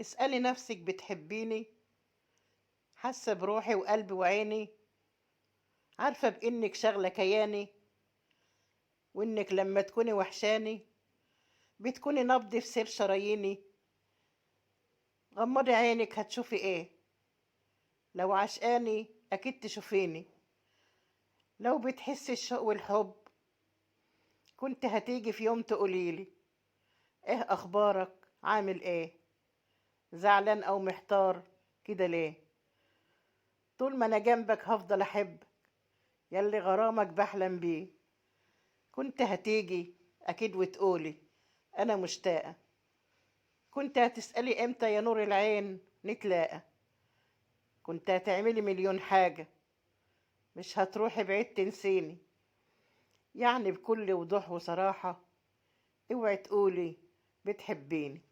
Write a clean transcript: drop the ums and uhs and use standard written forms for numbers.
اسألي نفسك بتحبيني؟ حاسة بروحي وقلبي وعيني؟ عارفة بإنك شغلة كياني، وإنك لما تكوني وحشاني بتكوني نبضي في سير شراييني. غمضي عينك هتشوفي إيه؟ لو عشقاني أكيد تشوفيني. لو بتحسي الشوق والحب كنت هتيجي في يوم تقوليلي إيه أخبارك، عامل إيه، زعلان أو محتار كده ليه؟ طول ما أنا جنبك هفضل أحبك، ياللي غرامك بحلم بيه. كنت هتيجي أكيد وتقولي أنا مشتاقة. كنت هتسألي إمتى يا نور العين نتلاقى. كنت هتعملي مليون حاجة، مش هتروحي بعيد تنسيني. يعني بكل وضوح وصراحة اوعي تقولي بتحبيني.